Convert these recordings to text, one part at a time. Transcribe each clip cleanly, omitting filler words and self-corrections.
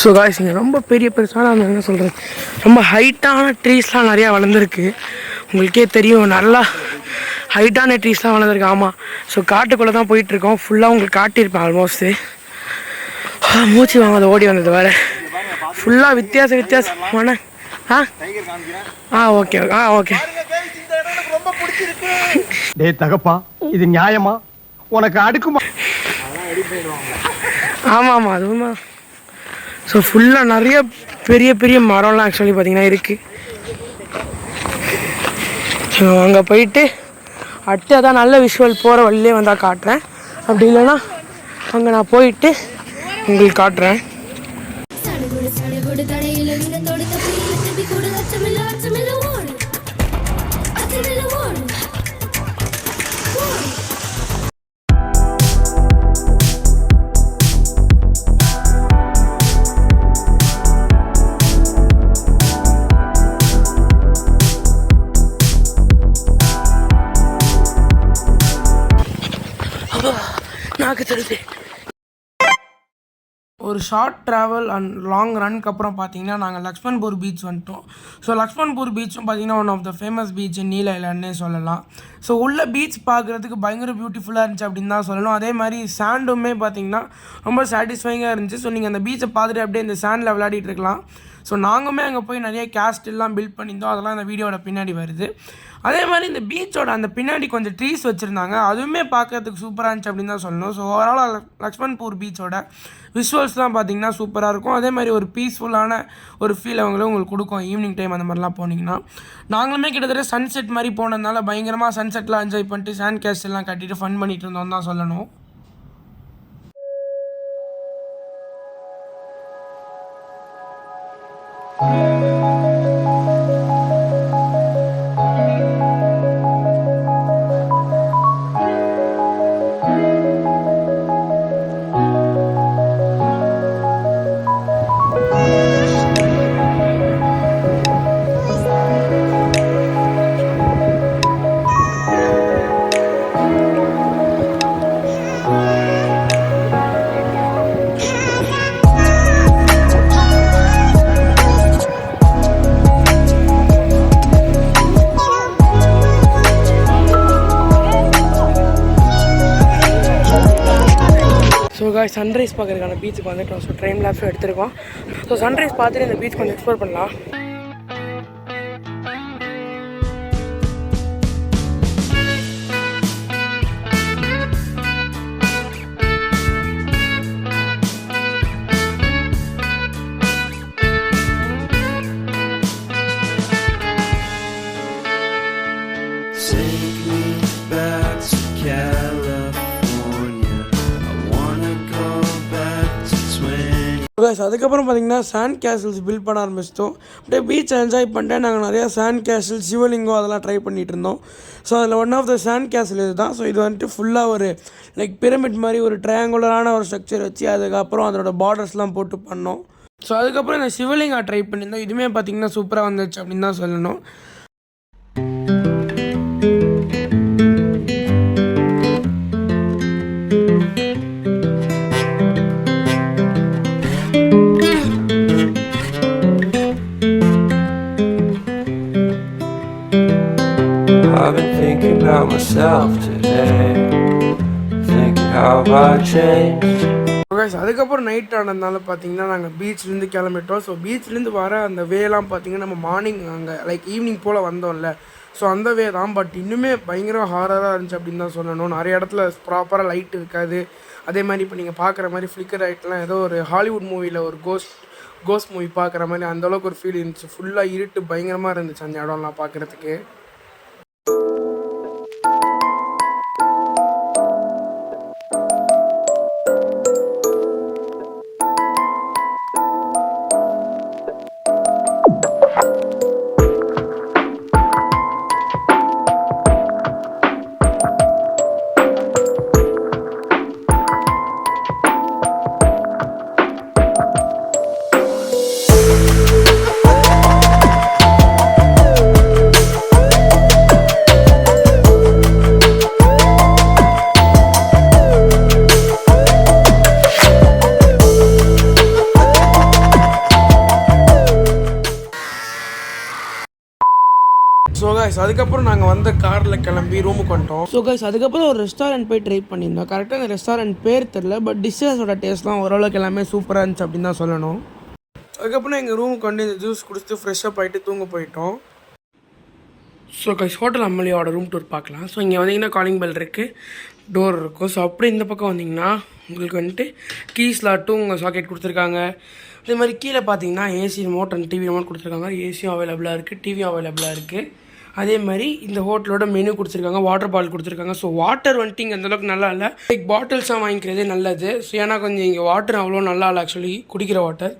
So guys இங்கே ரொம்ப பெருசான அந்த என்ன சொல்கிறது ரொம்ப ஹைட்டான ட்ரீஸ்லாம் நிறையா வளர்ந்துருக்கு. உங்களுக்கே தெரியும், நல்லா ஹைட்டான ட்ரீஸ்லாம் வளர்ந்துருக்கு. ஆமாம், ஸோ காட்டுக்குள்ளே தான் போயிட்டுருக்கோம். ஃபுல்லாக உங்களுக்கு காட்டியிருப்பேன் ஆல்மோஸ்ட்டு. மூச்சு வாங்க அதை ஓடி வந்தது வேறு. ஃபுல்லாக வித்தியாசமான ஓகே ஓகே. டேய் தகப்பா, இது நியாயமா? உனக்கு அடுக்குமா? ஆமாம் அதுவும். ஸோ ஃபுல்லாக நிறைய பெரிய மரம்லாம் ஆக்சுவலி பார்த்திங்கன்னா இருக்குது. ஸோ அங்கே போயிட்டு அடுத்து அதான் நல்ல விஷுவல் போகிற வழியிலே வந்தால் காட்டுறேன். அப்படி இல்லைன்னா அங்கே நான் போயிட்டு உங்களுக்கு காட்டுறேன். ஒரு ஷார்ட் ட்ராவல் அண்ட் லாங் ரன்க்கு அப்புறம் பார்த்தீங்கன்னா நாங்கள் லக்ஷ்மன்பூர் பீச் வந்துட்டோம். ஸோ லக்ஷ்மன்பூர் பீச்சும் பார்த்தீங்கன்னா one of the famous beach in Neil ஐலாண்ட்னே சொல்லலாம். ஸோ உள்ள பீச் பார்க்குறதுக்கு பயங்கர பியூட்டிஃபுல்லாக இருந்துச்சு அப்படின்னு தான் சொல்லணும். அதே மாதிரி சாண்டுமே பார்த்தீங்கன்னா ரொம்ப சாட்டிஸ்ஃபைங்காக இருந்துச்சு. ஸோ நீங்கள் அந்த பீச்சை பார்த்துட்டு அப்படியே இந்த சாண்டில் விளையாடிட்டு இருக்கலாம். ஸோ நாங்களுமே அங்கே போய் நிறைய கேஸ்ட் எல்லாம் பில்ட் பண்ணியிருந்தோம். அதெல்லாம் இந்த வீடியோட பின்னாடி வருது. அதே மாதிரி இந்த பீச்சோட அந்த பின்னாடி கொஞ்சம் ட்ரீஸ் வச்சுருந்தாங்க. அதுவுமே பார்க்கறதுக்கு சூப்பராக இருந்துச்சு அப்படின்னு தான் சொல்லணும். ஸோ ஓவரால் லக்ஷ்மன்பூர் பீச்சோட விஷுவல்ஸ்லாம் பார்த்திங்கன்னா சூப்பராக இருக்கும். அதே மாதிரி ஒரு பீஸ்ஃபுல்லான ஒரு ஃபீல் அவங்களும் உங்களுக்கு கொடுக்கும் ஈவினிங் டைம் அந்த மாதிரிலாம் போனீங்கன்னா. நாங்களுமே கிட்டத்தட்ட சன்செட் மாதிரி போனதுனால பயங்கரமாக சன்செட்லாம் என்ஜாய் பண்ணிட்டு சாண்ட் கேஸ்டெல்லாம் கட்டிட்டு ஃபன் பண்ணிட்டு இருந்தோம் தான் சொல்லணும். ஸோ காய் சன்ரைஸ் பார்க்குறதுக்கான பீச்சுக்கு வந்துட்டோம். ஸோ ட்ரெயின் லேப்ஸும் எடுத்துருக்கோம். ஸோ சன்ரைஸ் பார்த்துட்டு இந்த பீச் கொஞ்சம் எக்ஸ்ப்ளோர் பண்ணலாம். அதுக்கப்புறம் பார்த்தீங்கன்னா சாண்ட் கேசல்ஸ் பில்ட் பண்ண ஆரம்பிச்சிட்டோம். அப்படியே பீச்சை என்ஜாய் பண்ணிட்டு நாங்கள் நிறையா சாண்ட் கேசல் சிவலிங்கம் அதெல்லாம் ட்ரை பண்ணிகிட்டு இருந்தோம். ஸோ அதில் ஒன் ஆஃப் த சாண்ட் கேசல் இது தான். ஸோ இது வந்துட்டு ஃபுல்லாக ஒரு லைக் பிரமிட் மாதிரி ஒரு ட்ரையாங்குலரான ஒரு ஸ்ட்ரக்சர் வச்சு அதுக்கப்புறம் அதோட பார்டர்ஸ்லாம் போட்டு பண்ணோம். ஸோ அதுக்கப்புறம் இந்த சிவலிங்கம் ட்ரை பண்ணியிருந்தோம். இதுவுமே பார்த்திங்கன்னா சூப்பராக வந்துச்சு அப்படின்னு தான் சொல்லணும். I've been thinking about myself today, thinking how I changed. அதுக்கப்புறம் நைட் ஆனதுனால பார்த்தீங்கன்னா நாங்கள் பீச்லேருந்து கிளம்பிட்டோம். ஸோ பீச்லேருந்து வர அந்த வேலாம் பார்த்தீங்கன்னா நம்ம மார்னிங் அங்கே லைக் ஈவினிங் போல் வந்தோம்ல, ஸோ அந்த வே தான். பட் இன்னுமே பயங்கர ஹாரராக இருந்துச்சு அப்படின்னு தான் சொல்லணும். நிறைய இடத்துல ப்ராப்பராக லைட் இருக்காது. அதே மாதிரி இப்போ நீங்கள் பார்க்குற மாதிரி ஃப்ளிக்கர் லைட்லாம் ஏதோ ஒரு ஹாலிவுட் மூவியில் ஒரு கோஸ்ட் மூவி பார்க்குற மாதிரி அந்தளவுக்கு ஒரு ஃபீல் இருந்துச்சு. ஃபுல்லாக இருட்டு பயங்கரமாக இருந்துச்சு அந்த இடம்லாம் பார்க்குறதுக்கு. அதுக்கப்புறம் நாங்கள் வந்த காரில் கிளம்பி ரூமுக்கு வந்துட்டோம். ஸோ கைஸ் அதுக்கப்புறம் ஒரு ரெஸ்டாரண்ட் போய் ட்ரை பண்ணியிருந்தோம். கரெக்டாக அந்த ரெஸ்டாரண்ட் பேர் தெரில, பட் டிஷ்ஷஸோட டேஸ்ட்லாம் ஓரளவுக்கு எல்லாமே சூப்பராக இருந்துச்சு அப்படின்னு தான் சொல்லணும். அதுக்கப்புறம் எங்கள் ரூமுக்கு வந்து இந்த ஜூஸ் குடிச்சிட்டு ஃப்ரெஷ்ஷப் ஆகிட்டு தூங்க போயிட்டோம். ஸோ கைஸ் ஹோட்டல் அம்மலியோட ரூம் டூர் பார்க்கலாம். ஸோ இங்கே வந்தீங்கன்னா காலிங் பெல் இருக்குது, டோர் இருக்கும். ஸோ அப்படி இந்த பக்கம் வந்தீங்கன்னா உங்களுக்கு வந்துட்டு கீஸ் லாட்டும் உங்கள் சாக்கெட் கொடுத்துருக்காங்க. அதே மாதிரி கீழே பார்த்தீங்கன்னா AC remote and TV remote கொடுத்துருக்காங்க. ஏசியும் அவைலபிளாக இருக்குது, டிவியும் அவைலபிளாக இருக்குது. அதே மாதிரி இந்த ஹோட்டலோட மெனு கொடுத்துருக்காங்க, வாட்டர் பாட்டில் கொடுத்துருக்காங்க. ஸோ வாட்டர் வந்துட்டு இங்கே அந்தளவுக்கு நல்லா இல்லை. லைக் பாட்டில்ஸாக வாங்கிக்கிறதே நல்லது. ஸோ ஏன்னா கொஞ்சம் இங்கே வாட்டர் அவ்வளோ நல்லா இல்லை ஆக்சுவலி, குடிக்கிற வாட்டர்.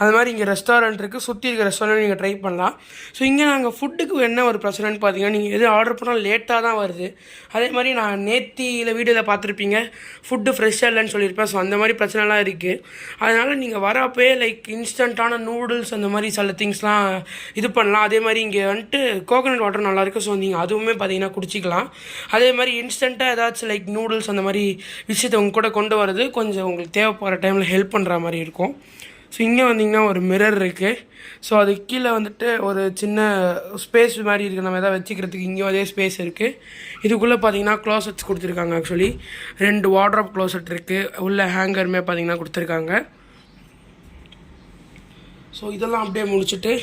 அது மாதிரி இங்கே ரெஸ்டாரண்ட் இருக்குது, சுற்றி இருக்கிற ரெஸ்டாரண்ட் நீங்கள் ட்ரை பண்ணலாம். ஸோ இங்கே நாங்கள் ஃபுட்டுக்கு என்ன ஒரு பிரச்சனைன்னு பார்த்தீங்கன்னா, நீங்கள் எது ஆர்டர் பண்ணால் லேட்டாக தான் வருது. அதே மாதிரி நான் நேத்தியில் வீடியோவில் பார்த்துருப்பீங்க, ஃபுட்டு ஃப்ரெஷ்ஷாக இல்லைன்னு சொல்லியிருப்பேன். ஸோ அந்த மாதிரி பிரச்சனைலாம் இருக்குது. அதனால் நீங்கள் வரப்பே லைக் இன்ஸ்டண்ட்டான நூடுல்ஸ் அந்த மாதிரி சில திங்ஸ்லாம் இது பண்ணலாம். அதே மாதிரி இங்கே வந்துட்டு கோகோனட் வாட்டர் நல்லாயிருக்கும். ஸோ நீங்கள் அதுவுமே பார்த்தீங்கன்னா குடிச்சிக்கலாம். அதே மாதிரி இன்ஸ்டண்ட்டாக ஏதாச்சும் லைக் நூடுல்ஸ் அந்த மாதிரி விஷயத்தை உங்க கூட கொண்டு வரது கொஞ்சம் உங்களுக்கு தேவைப்படுற டைமில் ஹெல்ப் பண்ணுற மாதிரி இருக்கும். ஸோ இங்கே வந்தீங்கன்னா ஒரு மிரர் இருக்குது. ஸோ அது கீழே வந்துட்டு ஒரு சின்ன ஸ்பேஸ் மாதிரி இருக்குது, நம்ம எதாவது வச்சுக்கிறதுக்கு. இங்கே அதே ஸ்பேஸ் இருக்குது. இதுக்குள்ளே பார்த்தீங்கன்னா க்ளோசெட்ஸ் கொடுத்துருக்காங்க. ஆக்சுவலி 2 வார்ட்ரோப் க்ளோசெட் இருக்குது. உள்ள ஹேங்கருமே பார்த்தீங்கன்னா கொடுத்துருக்காங்க. ஸோ இதெல்லாம் அப்படியே முடிச்சுட்டு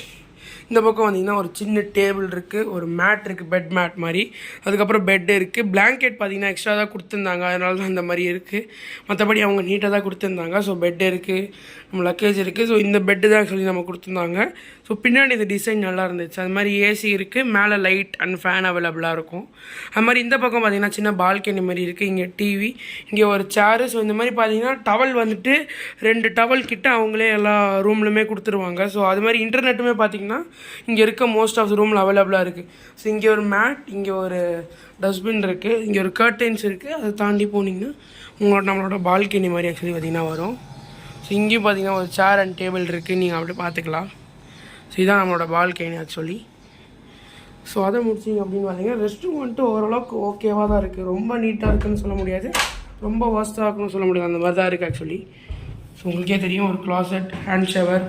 இந்த பக்கம் வந்தீங்கன்னா ஒரு சின்ன டேபிள் இருக்குது, ஒரு மேட் இருக்குது, பெட் மேட் மாதிரி. அதுக்கப்புறம் பெட் இருக்குது. பிளாங்கெட் பார்த்தீங்கன்னா எக்ஸ்ட்ரா தான் கொடுத்துருந்தாங்க, அதனால தான் அந்த மாதிரி இருக்குது. மற்றபடி அவங்க நீட்டாக தான் கொடுத்துருந்தாங்க. ஸோ பெட் இருக்குது, நம்ம லக்கேஜ் இருக்குது. ஸோ இந்த பெட்டு தான் சொல்லி நம்ம கொடுத்துருந்தாங்க. ஸோ பின்னாடி இந்த டிசைன் நல்லா இருந்துச்சு. அது மாதிரி ஏசி இருக்குது, மேலே லைட் அண்ட் ஃபேன் அவைலபிளாக இருக்கும். அது மாதிரி இந்த பக்கம் பார்த்தீங்கன்னா சின்ன பால்கனி மாதிரி இருக்குது. இங்கே டிவி, இங்கே ஒரு சேரு. ஸோ இந்த மாதிரி பார்த்தீங்கன்னா டவல் வந்துட்டு 2 டவல் கிட்ட அவங்களே எல்லா ரூம்லுமே கொடுத்துருவாங்க. ஸோ அது மாதிரி இன்டர்நெட்டுமே பார்த்தீங்கன்னா இங்கே இருக்க மோஸ்ட் ஆஃப் த ரூமில் அவைலபிளாக இருக்குது. ஸோ இங்கே ஒரு மேட், இங்கே ஒரு டஸ்ட்பின் இருக்குது, இங்கே ஒரு கர்டைன்ஸ் இருக்குது. அதை தாண்டி போனீங்கன்னா நம்மளோட பால்கனி மாதிரி ஆக்சுவலி பார்த்திங்கன்னா வரும். ஸோ இங்கேயும் பார்த்திங்கன்னா ஒரு சேர் அண்ட் டேபிள் இருக்குது, நீங்கள் அப்படியே பார்த்துக்கலாம். ஸோ இதுதான் நம்மளோட பால்கனி ஆக்சுவலி. ஸோ அதை முடிச்சிங்க அப்படின்னு பார்த்தீங்கன்னா ரெஸ்ட் ரூம் வந்துட்டு ஓரளவுக்கு ஓகேவாக தான் இருக்குது. ரொம்ப நீட்டாக இருக்குதுன்னு சொல்ல முடியாது, ரொம்ப வாஸ்ட்டாக இருக்குன்னு சொல்ல முடியாது, அந்த மாதிரி தான் இருக்குது ஆக்சுவலி. ஸோ உங்களுக்கே தெரியும், ஒரு closet, hand shower,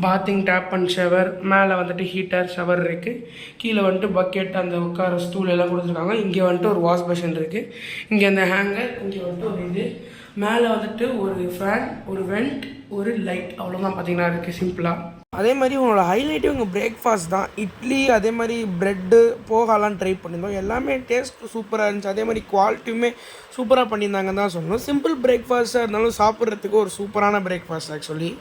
bathing tap and shower, மேலே வந்துட்டு ஹீட்டர் ஷவர் இருக்குது. கீழே வந்துட்டு பக்கெட், அந்த உட்கார ஸ்டூல் எல்லாம் கொடுத்துருக்காங்க. இங்கே வந்துட்டு ஒரு வாஷ் பேஷன் இருக்குது. இங்கே அந்த ஹேங்கர், இங்கே வந்துட்டு ஒரு இது, மேலே வந்துட்டு ஒரு ஃபேன், ஒரு வெண்ட், ஒரு லைட், அவ்வளோதான் பார்த்தீங்கன்னா இருக்குது சிம்பிளாக. அதே மாதிரி உங்களோட ஹைலைட்டே உங்கள் பிரேக்ஃபாஸ்ட் தான். இட்லி, அதே மாதிரி ப்ரெட்டு, போகாலாம் ட்ரை பண்ணியிருந்தோம். எல்லாமே டேஸ்ட் சூப்பராக இருந்துச்சு. அதே மாதிரி குவாலிட்டியுமே சூப்பராக பண்ணியிருந்தாங்கன்னு தான் சொல்லணும். சிம்பிள் பிரேக்ஃபாஸ்ட்டாக இருந்தாலும் சாப்பிட்றதுக்கு ஒரு சூப்பரான பிரேக்ஃபாஸ்ட் ஆக்சுவலி.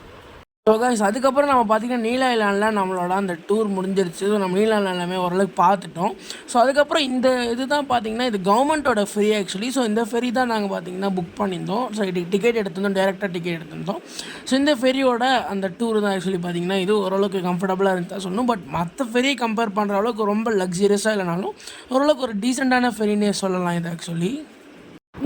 ஸோ கைஸ் அதுக்கப்புறம் நம்ம பார்த்திங்கன்னா நீல ஐலாண்டில் நம்மளோட அந்த டூர் முடிஞ்சிருச்சு. ஸோ நம்ம நீல ஐலாண்ட் எல்லாமே ஓரளவுக்கு பார்த்துட்டோம். ஸோ அதுக்கப்புறம் இந்த இது தான் பார்த்திங்கன்னா இது கவர்மெண்ட்டோட ஃப்ரீ ஆக்சுவலி. ஸோ இந்த ஃபெரி தான் நாங்கள் பார்த்திங்கன்னா புக் பண்ணியிருந்தோம். ஸோ இது டிக்கெட் எடுத்திருந்தோம், டேரெக்டாக டிக்கெட் எடுத்திருந்தோம். ஸோ இந்த ஃபெரியோட அந்த டூர் தான் ஆக்சுவலி பார்த்திங்கன்னா இது ஓரளவுக்கு கம்ஃபர்டபுளாக இருந்துச்சு சொல்லணும். பட் மற்ற ஃபெரியை கம்பேர் பண்ணுற அளவுக்கு ரொம்ப லக்ஸரியஸாக இல்லைனாலும் ஓரளவுக்கு ஒரு டீசெண்டான ஃபெரினே சொல்லலாம் இது ஆக்சுவலி.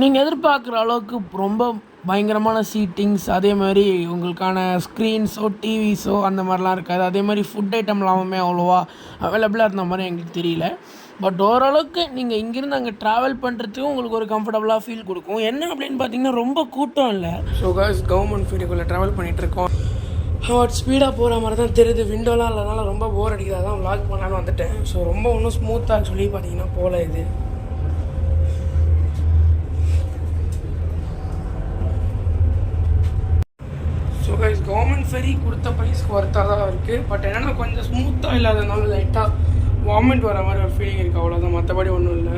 நீங்கள் எதிர்பார்க்குற அளவுக்கு ரொம்ப பயங்கரமான சீட்டிங்ஸ், அதே மாதிரி உங்களுக்கான ஸ்க்ரீன்ஸோ டிவிஸோ அந்த மாதிரிலாம் இருக்காது. அதே மாதிரி ஃபுட் ஐட்டம்லாமே அவ்வளோவா அவைலபிளாக இருந்த மாதிரி எங்களுக்கு தெரியல. பட் ஓரளவுக்கு நீங்கள் இங்கேருந்து அங்கே ட்ராவல் பண்ணுறதுக்கும் உங்களுக்கு ஒரு கம்ஃபர்டபுளாக ஃபீல் கொடுக்கும். என்ன அப்படின்னு பார்த்தீங்கன்னா ரொம்ப கூட்டம் இல்லை. ஸோ காய்ஸ் கவர்மெண்ட் ஃபீல்டுக்குள்ளே ட்ராவல் பண்ணிகிட்ருக்கோம். ஸ்பீடாக போகிற மாதிரி தான் தெரியுது. விண்டோலாம் இல்லைனால ரொம்ப போர் அடிக்கிறதா தான் விளாக் பண்ணலான்னு வந்துட்டேன். ஸோ ரொம்ப ஒன்றும் ஸ்மூத்தாக சொல்லி பார்த்தீங்கன்னா போல இது. ஸோ கைஸ் கவர்மெண்ட் ஃபெரி கொடுத்த ப்ரைஸ்க்கு ஒர்த்தாக தான் இருக்குது. பட் என்னென்னா கொஞ்சம் ஸ்மூத்தாக இல்லாதனால லைட்டாக வாமிட் வர மாதிரி ஒரு ஃபீலிங் இருக்குது, அவ்வளோதான். மற்றபடி ஒன்றும் இல்லை.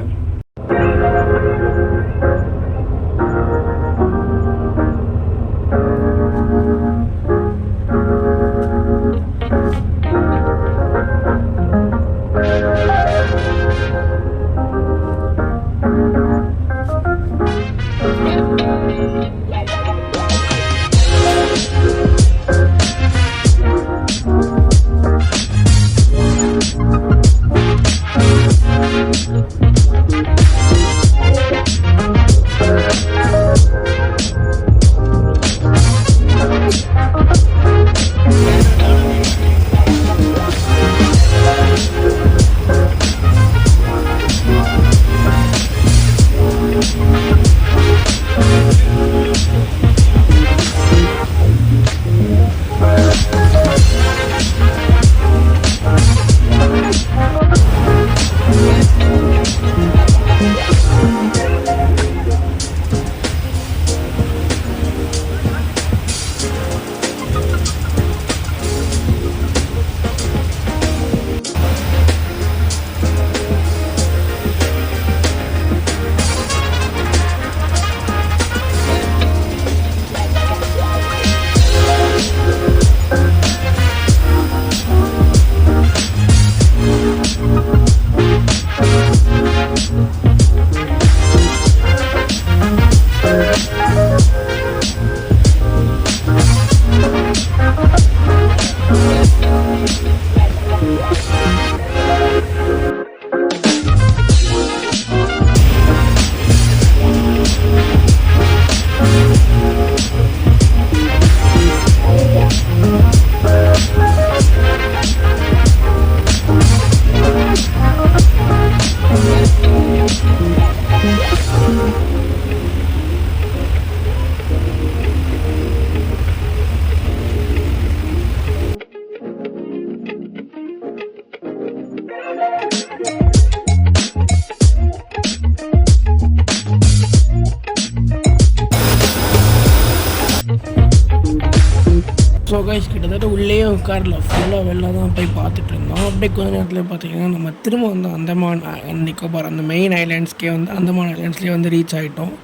ஸோ கைஸ் கிட்டத்தட்ட உள்ளே உட்காரல, ஃபுல்லாக வெளில தான் போய் பார்த்துட்டு இருந்தோம். அப்படியே கொஞ்ச நேரத்தில் பார்த்தீங்கன்னா நம்ம திரும்ப வந்து அந்தமான் அண்ட் நிக்கோபார் அந்த மெயின் ஐலாண்ட்ஸ்க்கே வந்து அந்தமான் ஐலாண்ட்ஸ்லேயே வந்து ரீச் ஆகிட்டோம்.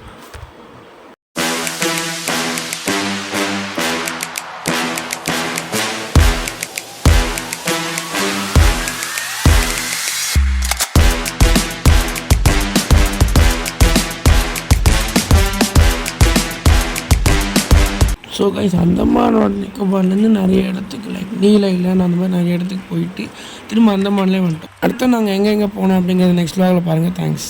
ஸோ கைஸ் அந்தமான் நிக்கோபார்லேருந்து நிறைய இடத்துக்கு லைக் நீல ஐலாண்ட் அந்த மாதிரி நிறைய இடத்துக்கு போயிட்டு திரும்ப அந்தமான்லேயே வந்துட்டோம். அடுத்து நாங்கள் எங்கெங்கே போனோம் அப்படிங்கிறது நெக்ஸ்ட் vlogல பாருங்கள். தேங்க்ஸ்.